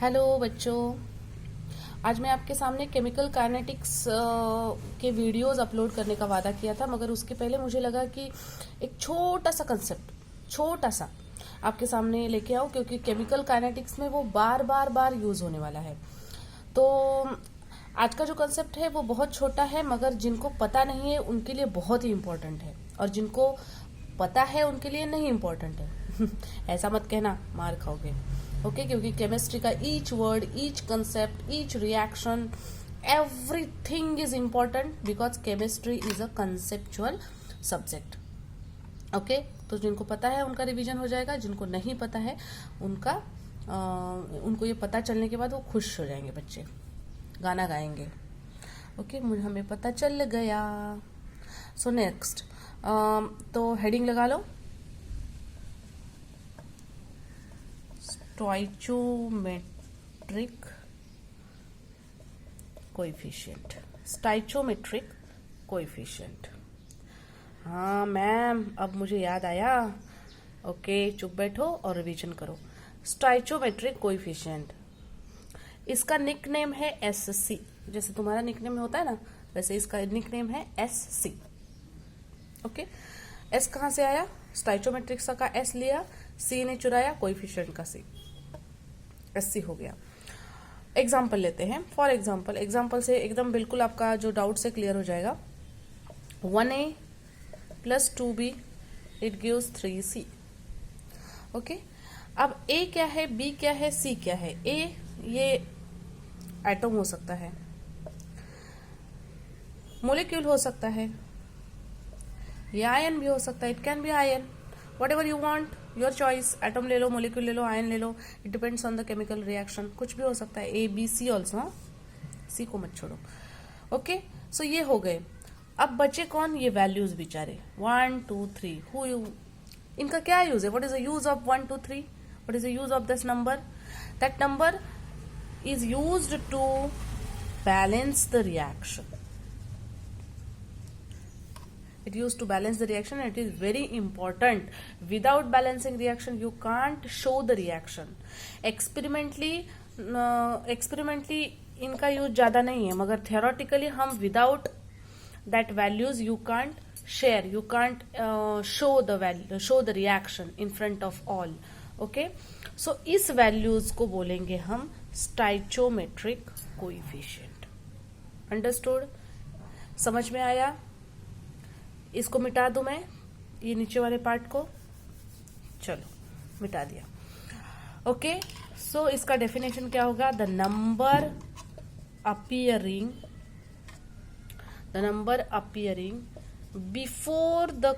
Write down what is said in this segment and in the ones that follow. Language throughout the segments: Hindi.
हेलो बच्चों। आज मैं आपके सामने केमिकल काइनेटिक्स के वीडियोस अपलोड करने का वादा किया था, मगर उसके पहले मुझे लगा कि एक छोटा सा कंसेप्ट छोटा सा आपके सामने लेके आओ, क्योंकि केमिकल काइनेटिक्स में वो बार बार बार यूज होने वाला है। तो आज का जो कंसेप्ट है वो बहुत छोटा है, मगर जिनको पता नहीं है उनके लिए बहुत ही इम्पोर्टेंट है, और जिनको पता है उनके लिए नहीं इम्पोर्टेंट है। ऐसा मत कहना, मार खाओगे। ओके, क्योंकि केमिस्ट्री का each word, each concept, each reaction, everything is important because chemistry is a conceptual subject. Okay, तो जिनको पता है उनका रिवीजन हो जाएगा, जिनको नहीं पता है उनको ये पता चलने के बाद वो खुश हो जाएंगे, बच्चे गाना गाएंगे। ओके, हमें पता चल गया। सो नेक्स्ट, तो हेडिंग लगा लो, स्टोइचोमेट्रिक कोएफिशिएंट। स्टोइचोमेट्रिक कोएफिशिएंट। हाँ मैम, अब मुझे याद आया। ओके, चुप बैठो और रिवीजन करो। स्टोइचोमेट्रिक कोएफिशिएंट, इसका निकनेम है SC। जैसे तुम्हारा निकनेम होता है ना, वैसे इसका निकनेम है SC। ओके, S कहाँ से आया? स्टोइचोमेट्रिक्स का S लिया, C ने चुराया कोएफिशिएंट का C, SC हो गया। एग्जाम्पल लेते हैं। फॉर एग्जाम्पल से एकदम बिल्कुल आपका जो डाउट से क्लियर हो जाएगा। 1A + 2B it gives 3C। Okay, अब A क्या है, B क्या है, C क्या है? A ये एटम हो सकता है, मोलिक्यूल हो सकता है, ये आयन भी हो सकता है। It can be ion, whatever you want, your choice. Atom ले लो, मोलिक्यूल ले लो, आयन ले लो, it depends on the chemical reaction. कुछ भी हो सकता है, ABC ऑल्सो। हाँ, C को मत छोड़ो। ओके, सो ये हो गए। अब बचे कौन? ये वैल्यूज बेचारे 1 2 3। इनका क्या यूज है? What is the use of 1 2 3? What is the use of this number? That number is used to balance the reaction. It used to balance the reaction, and it is very important. Without balancing reaction you can't show the reaction. Experimentally इनका यूज ज्यादा नहीं है, मगर theoretically हम without that values you can't share, you can't show the reaction in front of all. Okay, so इस वैल्यूज को बोलेंगे हम स्टोइचोमेट्रिक कोएफिशिएंट। अंडरस्टूड? समझ में आया? इसको मिटा दूं मैं, ये नीचे वाले पार्ट को। चलो, मिटा दिया। ओके, सो इसका डेफिनेशन क्या होगा? The number appearing before the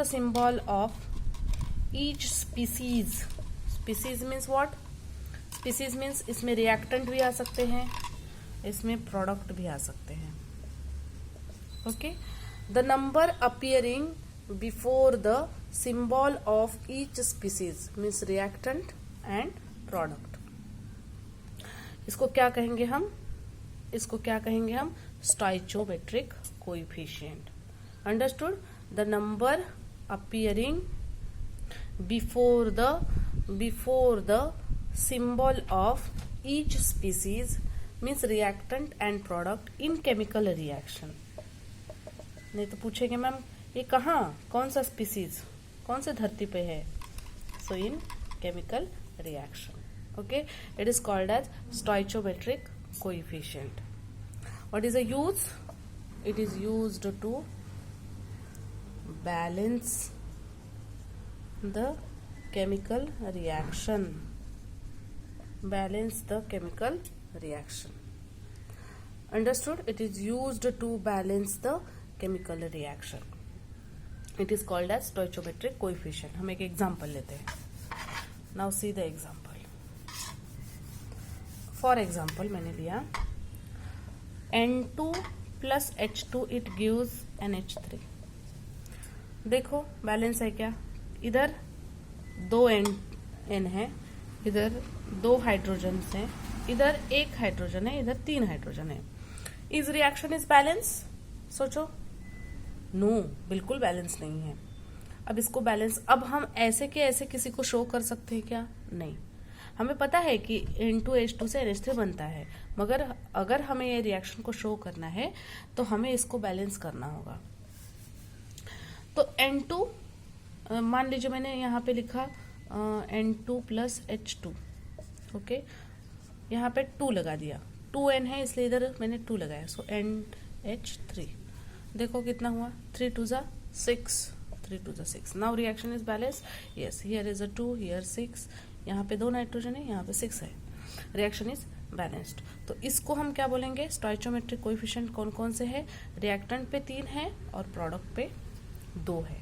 symbol of each species means what? Species means इसमें रिएक्टेंट भी आ सकते हैं, इसमें प्रोडक्ट भी आ सकते हैं। Okay, the number appearing before the symbol of each species means reactant and product. इसको क्या कहेंगे हम? Stoichiometric coefficient. Understood? The number appearing before the symbol of each species means reactant and product in chemical reaction. नहीं तो पूछेंगे मैम ये कहाँ, कौन सा स्पीसीज, कौन से धरती पे है? So in chemical reaction. Okay, it is called as stoichiometric coefficient. What is the use? It is used to balance the chemical reaction. Understood? It is used to balance the chemical reaction. It is called as stoichiometric coefficient. हम एक एग्जाम्पल लेते हैं। Now see the example. For example मैंने लिया N2 + H2 it gives NH3। देखो बैलेंस है क्या? इधर 2 N है, इधर 2 हाइड्रोजन हैं, इधर 1 हाइड्रोजन है, इधर 3 हाइड्रोजन है। Is reaction is balance? सोचो, नो, बिल्कुल बैलेंस नहीं है। अब इसको बैलेंस, अब हम ऐसे के ऐसे किसी को शो कर सकते हैं क्या? नहीं। हमें पता है कि N2H2 से NH3 बनता है, मगर अगर हमें ये रिएक्शन को शो करना है तो हमें इसको बैलेंस करना होगा। तो N2, मान लीजिए मैंने यहाँ पे लिखा N2 प्लस H2, ओके, यहाँ पे 2 लगा दिया, 2N है इसलिए इधर मैंने 2 लगाया, सो NH3। देखो कितना हुआ, 3 2 जा 6, 3 2 जा 6। Now reaction is balance, yes, here is a 2, here 6, यहाँ पे 2 नाइट्रोजन है, यहाँ पे 6 है, रिएक्शन इज बैलेंस्ड। तो इसको हम क्या बोलेंगे? स्टोइचोमेट्रिक कोएफिशिएंट कौन कौन से है? रिएक्टेंट पे 3 है और प्रोडक्ट पे 2 है।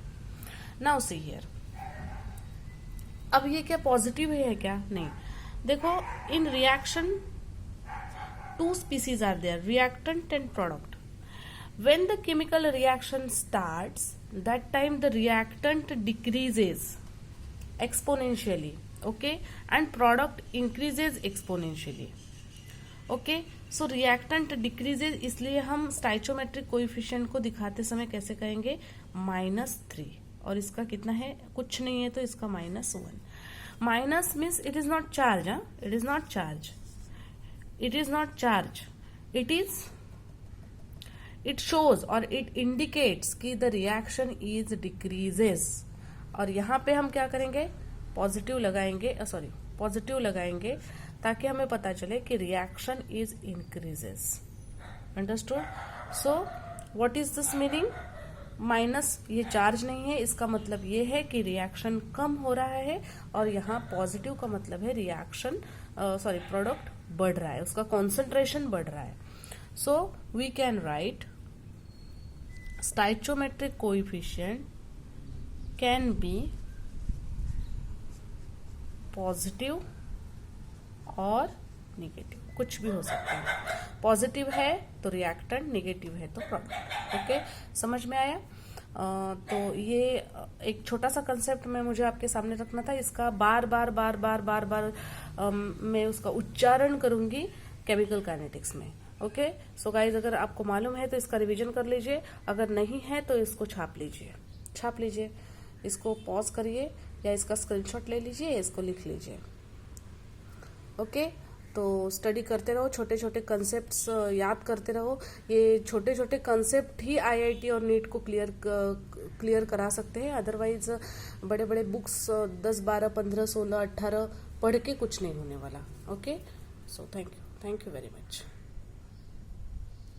नाउ सी हियर, अब ये क्या पॉजिटिव है क्या? नहीं। देखो, इन reaction 2 species are there, reactant and product. When the chemical reaction starts, that time the reactant decreases exponentially, okay, and product increases exponentially, okay. So reactant decreases, इसलिए हम स्टाइचोमेट्रिक कोएफिशिएंट को दिखाते समय कैसे कहेंगे? -3, और इसका कितना है? कुछ नहीं है, तो इसका -1। Minus means it is not charge, it is not charge, it is not charge, it shows or it indicates कि the reaction is decreases। और यहाँ पे हम क्या करेंगे? पॉजिटिव लगाएंगे, पॉजिटिव लगाएंगे ताकि हमें पता चले कि reaction is increases. Understood? So what is this meaning? Minus, ये चार्ज नहीं है, इसका मतलब ये है कि रिएक्शन कम हो रहा है, और यहाँ पॉजिटिव का मतलब है रिएक्शन प्रोडक्ट बढ़ रहा है, उसका कॉन्सेंट्रेशन बढ़ रहा है। So we can write stoichiometric coefficient can be positive और नेगेटिव, कुछ भी हो सकता है। पॉजिटिव है तो रिएक्टेंट, नेगेटिव है तो प्रोडक्ट। ओके, समझ में आया? तो ये एक छोटा सा कंसेप्ट मैं मुझे आपके सामने रखना था। इसका बार बार बार बार बार बार मैं उसका उच्चारण करूंगी केमिकल काइनेटिक्स में। ओके, सो गाइज, अगर आपको मालूम है तो इसका रिवीजन कर लीजिए, अगर नहीं है तो इसको छाप लीजिए, इसको पॉज करिए या इसका स्क्रीनशॉट ले लीजिए, इसको लिख लीजिए। ओके, तो स्टडी करते रहो, छोटे छोटे कंसेप्ट्स याद करते रहो। ये छोटे छोटे कंसेप्ट ही आईआईटी और नीट को क्लियर करा सकते हैं, अदरवाइज बड़े बड़े बुक्स 10 12 15 16 18 पढ़ के कुछ नहीं होने वाला। Okay, so thank you very much.